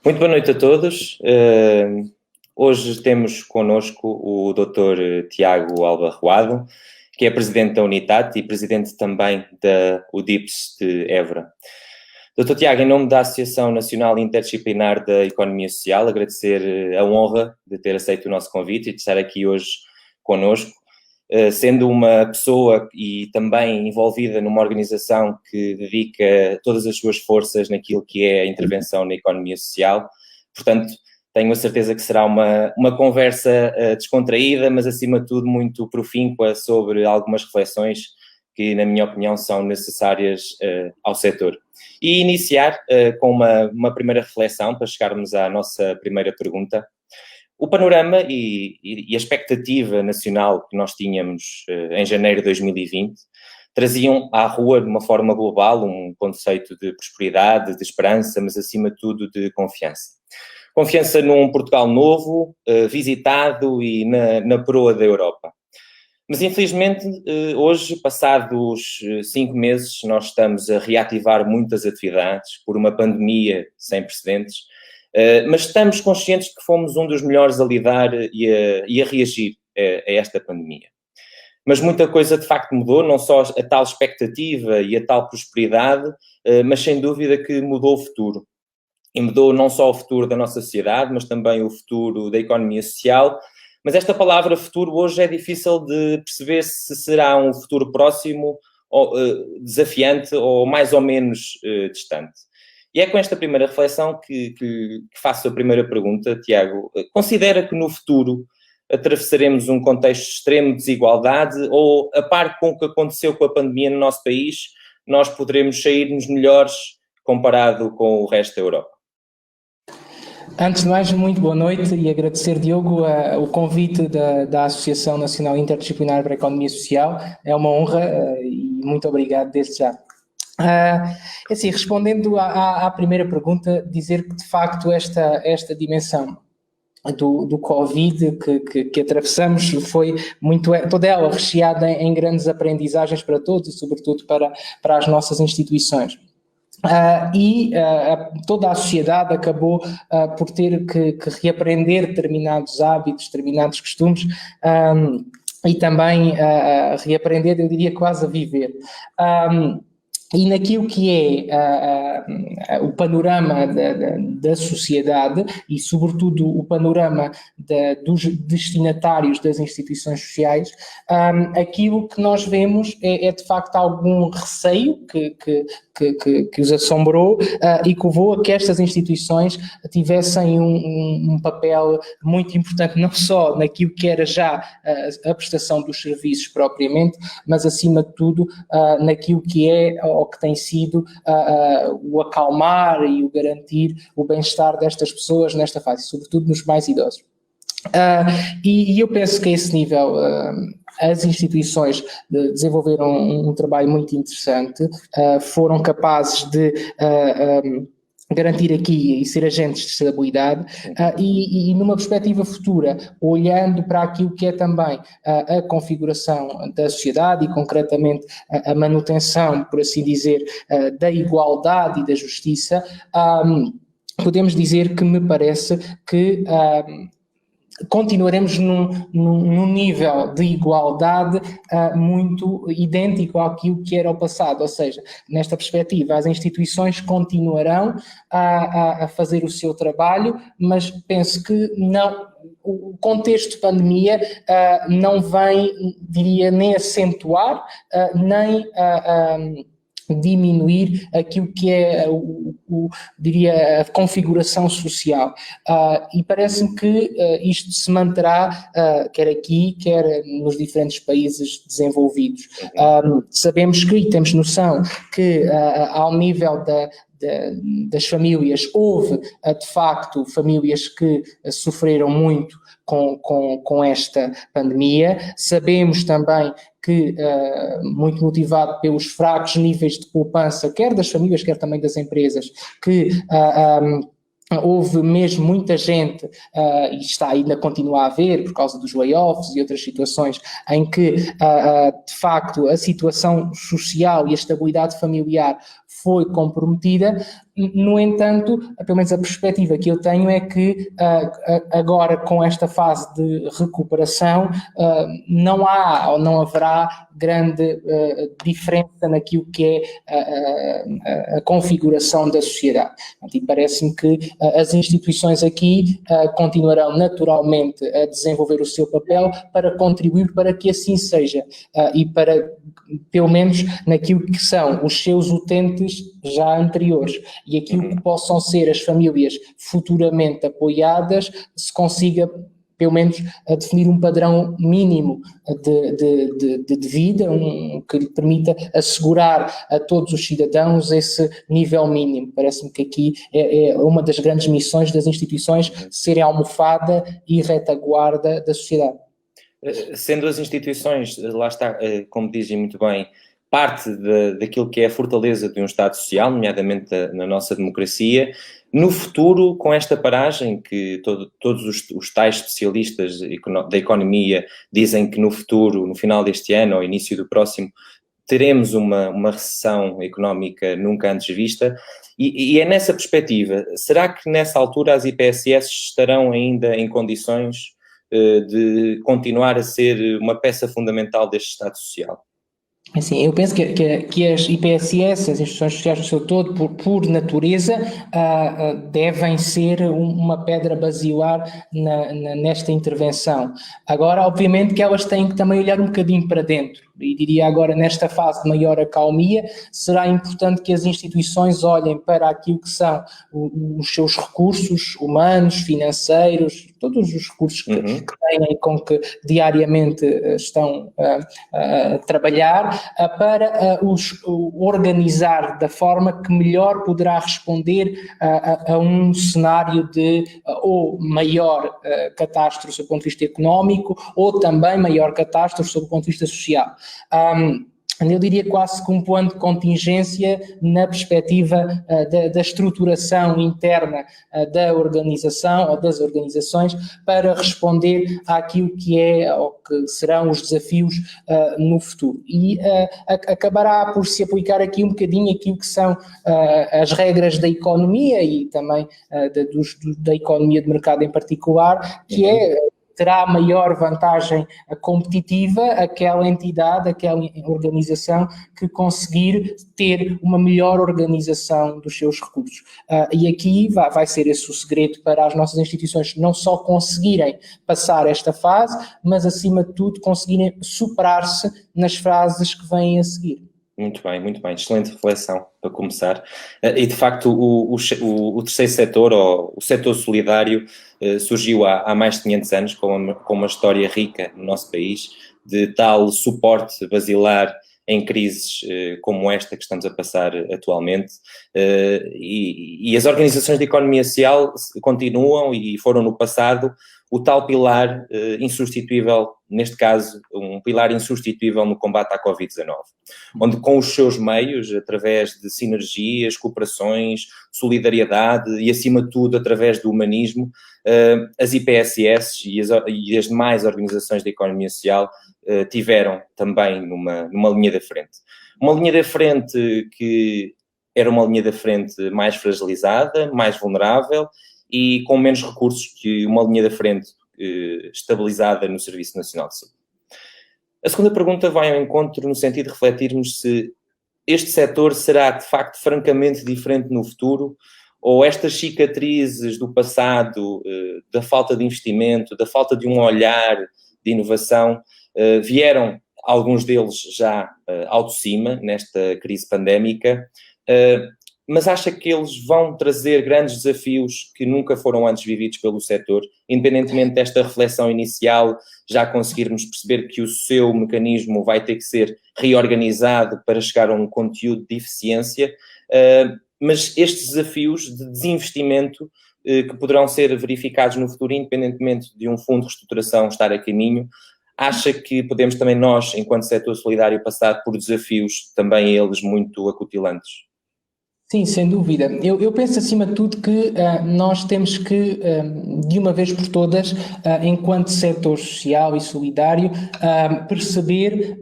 Muito boa noite a todos. Hoje temos connosco o Dr. Tiago Albarroado, que é presidente da Unitat e presidente também da UDIPS de Évora. Dr. Tiago, em nome da Associação Nacional Interdisciplinar da Economia Social, agradecer a honra de ter aceito o nosso convite e de estar aqui hoje connosco, sendo uma pessoa e também envolvida numa organização que dedica todas as suas forças naquilo que é a intervenção na economia social. Portanto, tenho a certeza que será uma conversa descontraída, mas acima de tudo muito profíncua sobre algumas reflexões que, na minha opinião, são necessárias ao setor. E iniciar com uma primeira reflexão, para chegarmos à nossa primeira pergunta. O panorama e a expectativa nacional que nós tínhamos em janeiro de 2020 traziam à rua, de uma forma global, um conceito de prosperidade, de esperança, mas acima de tudo de confiança. Confiança num Portugal novo, visitado e na proa da Europa. Mas, infelizmente, hoje, passados 5 meses, nós estamos a reativar muitas atividades por uma pandemia sem precedentes, mas estamos conscientes que fomos um dos melhores a lidar e a reagir a esta pandemia. Mas muita coisa, de facto, mudou, não só a tal expectativa e a tal prosperidade, mas, sem dúvida, que mudou o futuro. E mudou não só o futuro da nossa sociedade, mas também o futuro da economia social. Mas esta palavra futuro hoje é difícil de perceber se será um futuro próximo, ou, desafiante ou mais ou menos distante. E é com esta primeira reflexão que faço a primeira pergunta, Tiago. Considera que no futuro atravessaremos um contexto de extrema desigualdade ou, a par com o que aconteceu com a pandemia no nosso país, nós poderemos sair-nos melhores comparado com o resto da Europa? Antes de mais, muito boa noite e agradecer, Diogo, o convite da Associação Nacional Interdisciplinar para a Economia Social. É uma honra e muito obrigado desde já. Assim, respondendo à primeira pergunta, dizer que de facto esta dimensão do Covid que atravessamos foi toda ela recheada em grandes aprendizagens para todos e sobretudo para as nossas instituições. Toda a sociedade acabou por ter que reaprender determinados hábitos, determinados costumes e também reaprender, eu diria, quase a viver. E naquilo que é o panorama da sociedade e, sobretudo, o panorama dos destinatários das instituições sociais, aquilo que nós vemos é de facto algum receio que os assombrou e que levou a que estas instituições tivessem um papel muito importante, não só naquilo que era já a prestação dos serviços propriamente, mas acima de tudo naquilo que é ou que tem sido o acalmar e o garantir o bem-estar destas pessoas nesta fase, sobretudo nos mais idosos. E eu penso que a esse nível as instituições desenvolveram um trabalho muito interessante, foram capazes de garantir aqui e ser agentes de estabilidade e numa perspectiva futura, olhando para aquilo que é também a configuração da sociedade e concretamente a manutenção, por assim dizer, da igualdade e da justiça, podemos dizer que me parece que continuaremos num nível de igualdade muito idêntico àquilo que era o passado, ou seja, nesta perspectiva as instituições continuarão a fazer o seu trabalho, mas penso que não, o contexto de pandemia não vem, diria, nem acentuar, nem diminuir aquilo que é, diria, a configuração social. E parece-me que isto se manterá, quer aqui, quer nos diferentes países desenvolvidos. Sabemos que, e temos noção, que ao nível das famílias, houve de facto famílias que sofreram muito com esta pandemia. Sabemos também que, muito motivado pelos fracos níveis de poupança, quer das famílias, quer também das empresas, que houve mesmo muita gente, e ainda continua a haver, por causa dos layoffs e outras situações, em que, de facto, a situação social e a estabilidade familiar foi comprometida. No entanto, pelo menos a perspectiva que eu tenho é que agora, com esta fase de recuperação, não há ou não haverá grande diferença naquilo que é a configuração da sociedade. E parece-me que as instituições aqui continuarão naturalmente a desenvolver o seu papel para contribuir para que assim seja, e para, pelo menos, naquilo que são os seus utentes já anteriores e aquilo que possam ser as famílias futuramente apoiadas, se consiga pelo menos a definir um padrão mínimo de vida, que lhe permita assegurar a todos os cidadãos esse nível mínimo. Parece-me que aqui é uma das grandes missões das instituições, serem a almofada e retaguarda da sociedade. Sendo as instituições, lá está, como dizem muito bem, parte daquilo que é a fortaleza de um Estado social, nomeadamente na nossa democracia, no futuro, com esta paragem, que todos os tais especialistas da economia dizem que no futuro, no final deste ano ou início do próximo, teremos uma recessão económica nunca antes vista, e é nessa perspectiva, será que nessa altura as IPSS estarão ainda em condições de continuar a ser uma peça fundamental deste Estado Social? Assim, eu penso que as IPSS, as instituições sociais no seu todo, por natureza, devem ser uma pedra basilar nesta intervenção. Agora, obviamente que elas têm que também olhar um bocadinho para dentro, e diria agora, nesta fase de maior acalmia, será importante que as instituições olhem para aquilo que são os seus recursos humanos, financeiros, todos os recursos que têm e com que diariamente estão a trabalhar, para os organizar da forma que melhor poderá responder a um cenário de ou maior catástrofe sob o ponto de vista económico, ou também maior catástrofe sob o ponto de vista social. Eu diria quase que um plano de contingência na perspectiva da estruturação interna da organização ou das organizações para responder àquilo que é ou que serão os desafios no futuro. E acabará por se aplicar aqui um bocadinho aquilo que são as regras da economia e também da economia de mercado em particular, que terá maior vantagem competitiva aquela entidade, aquela organização que conseguir ter uma melhor organização dos seus recursos. E aqui vai ser esse o segredo para as nossas instituições não só conseguirem passar esta fase, mas acima de tudo conseguirem superar-se nas fases que vêm a seguir. Muito bem, excelente reflexão para começar. E de facto o terceiro setor, ou o setor solidário, surgiu há mais de 500 anos com uma história rica no nosso país, de tal suporte basilar em crises como esta que estamos a passar atualmente, e as organizações de economia social continuam e foram no passado o tal pilar insubstituível, neste caso, um pilar insubstituível no combate à Covid-19, onde com os seus meios, através de sinergias, cooperações, solidariedade e, acima de tudo, através do humanismo, as IPSS e as demais organizações da economia social tiveram também numa linha da frente. Uma linha da frente que era uma linha da frente mais fragilizada, mais vulnerável, e com menos recursos que uma linha da frente estabilizada no Serviço Nacional de Saúde. A segunda pergunta vai ao encontro no sentido de refletirmos se este setor será, de facto, francamente diferente no futuro, ou estas cicatrizes do passado, da falta de investimento, da falta de um olhar de inovação, vieram, alguns deles já ao de cima, nesta crise pandémica, mas acha que eles vão trazer grandes desafios que nunca foram antes vividos pelo setor, independentemente desta reflexão inicial, já conseguirmos perceber que o seu mecanismo vai ter que ser reorganizado para chegar a um conteúdo de eficiência, mas estes desafios de desinvestimento que poderão ser verificados no futuro, independentemente de um fundo de reestruturação estar a caminho, acha que podemos também nós, enquanto setor solidário, passar por desafios também eles muito acutilantes? Sim, sem dúvida. Eu penso, acima de tudo, que nós temos que, de uma vez por todas, enquanto setor social e solidário, perceber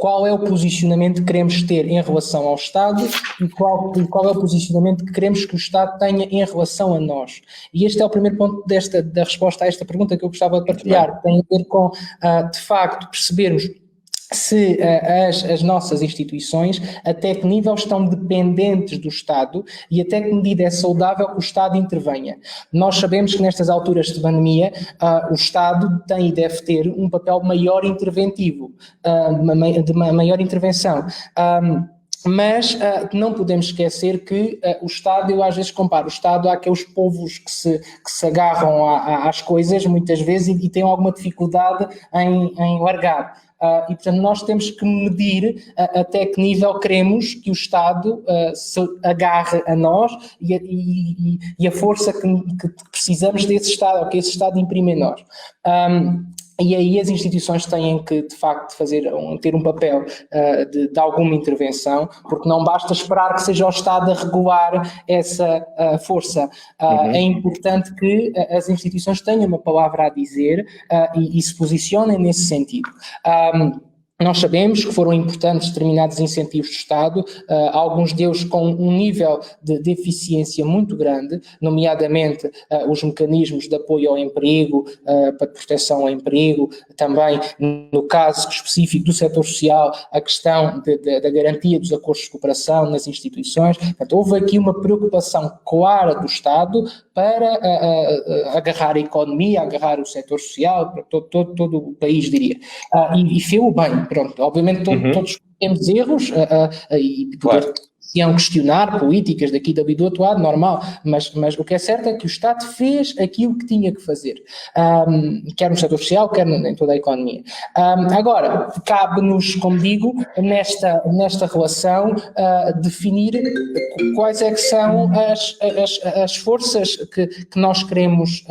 qual é o posicionamento que queremos ter em relação ao Estado e qual é o posicionamento que queremos que o Estado tenha em relação a nós. E este é o primeiro ponto da resposta a esta pergunta que eu gostava de partilhar. Tem a ver com, de facto, percebermos se as nossas instituições, até que nível estão dependentes do Estado e até que medida é saudável que o Estado intervenha. Nós sabemos que nestas alturas de pandemia o Estado tem e deve ter um papel maior interventivo, de maior intervenção. Mas não podemos esquecer que o Estado, eu às vezes comparo o Estado àqueles povos que se agarram às coisas muitas vezes e têm alguma dificuldade em largar. E, portanto, nós temos que medir até que nível queremos que o Estado se agarre a nós e a força que precisamos desse Estado, ou que esse Estado imprime em nós. E aí as instituições têm que, de facto, ter um papel de alguma intervenção, porque não basta esperar que seja o Estado a regular essa força. É importante que as instituições tenham uma palavra a dizer e se posicionem nesse sentido. Nós sabemos que foram importantes determinados incentivos do Estado, alguns deles com um nível de eficiência muito grande, nomeadamente os mecanismos de apoio ao emprego, para proteção ao emprego, também no caso específico do setor social, a questão da garantia dos acordos de cooperação nas instituições. Portanto, houve aqui uma preocupação clara do Estado para agarrar a economia, agarrar o setor social, todo o país, diria. E fez-o bem. Pronto, obviamente todos temos erros e poder questionar políticas daqui da vida do outro lado, normal, mas o que é certo é que o Estado fez aquilo que tinha que fazer, quer no setor social, quer em toda a economia. Agora, cabe-nos, como digo, nesta relação, definir quais é que são as forças que nós queremos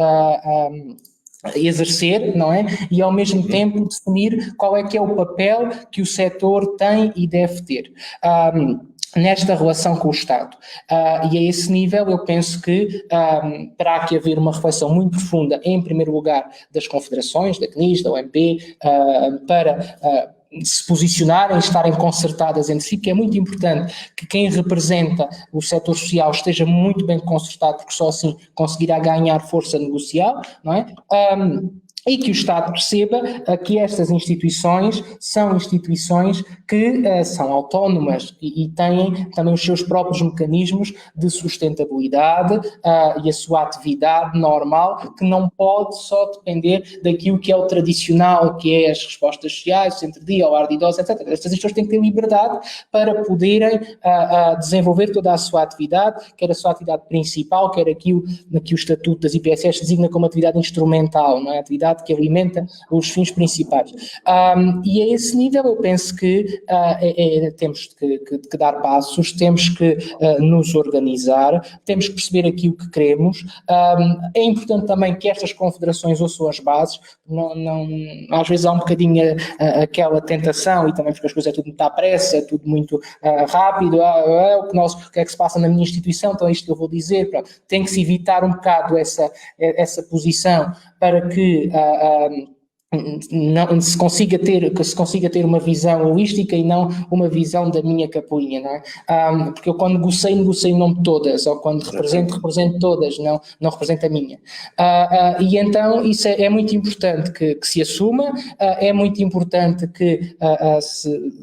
exercer, não é? E ao mesmo tempo definir qual é que é o papel que o setor tem e deve ter nesta relação com o Estado. E a esse nível eu penso que terá que haver uma reflexão muito profunda, em primeiro lugar, das confederações, da CNIS, da OMP, para se posicionarem, estarem concertadas entre si, que é muito importante que quem representa o setor social esteja muito bem concertado, porque só assim conseguirá ganhar força negocial, não é? E que o Estado perceba que estas instituições são instituições que são autónomas e têm também os seus próprios mecanismos de sustentabilidade e a sua atividade normal, que não pode só depender daquilo que é o tradicional, que é as respostas sociais, o centro-dia, o lar de idosos, etc. Estas instituições têm que ter liberdade para poderem desenvolver toda a sua atividade, quer a sua atividade principal, quer aquilo que o Estatuto das IPSS designa como atividade instrumental, não é? Atividade que alimenta os fins principais. E a esse nível eu penso que temos que dar passos, temos que nos organizar, temos que perceber aquilo que queremos. É importante também que estas confederações ouçam as bases, às vezes há um bocadinho aquela tentação, e também porque as coisas é tudo muito à pressa, é tudo muito rápido, o que é que se passa na minha instituição, então é isto que eu vou dizer. Pronto. Tem que se evitar um bocado essa posição para que se consiga ter uma visão holística e não uma visão da minha capoinha, não é? Porque eu quando negocio em nome de todas, ou quando represento todas, não represento a minha. E então isso é muito importante que se assuma, é muito importante que,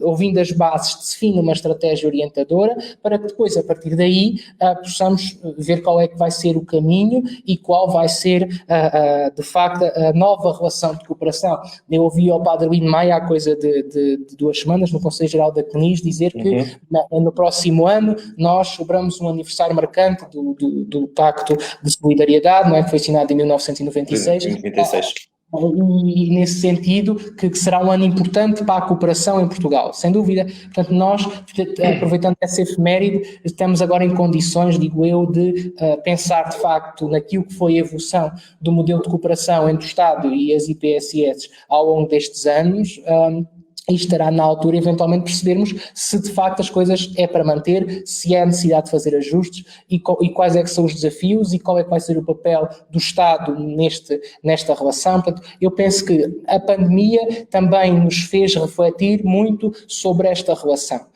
ouvindo as bases, se defina uma estratégia orientadora, para que depois, a partir daí, possamos ver qual é que vai ser o caminho e qual vai ser, de facto, a nova relação de cooperação. Eu ouvi ao Padre Lino Maia há coisa de 2 semanas no Conselho Geral da CNIS dizer que no próximo ano nós celebramos um aniversário marcante do Pacto de Solidariedade, não é? Que foi assinado em 1996. E nesse sentido que será um ano importante para a cooperação em Portugal, sem dúvida. Portanto, nós, aproveitando essa efeméride, estamos agora em condições, digo eu, de pensar de facto naquilo que foi a evolução do modelo de cooperação entre o Estado e as IPSS ao longo destes anos, e estará na altura, eventualmente, percebermos se de facto as coisas é para manter, se há necessidade de fazer ajustes e quais é que são os desafios e qual é que vai ser o papel do Estado nesta relação. Portanto, eu penso que a pandemia também nos fez refletir muito sobre esta relação.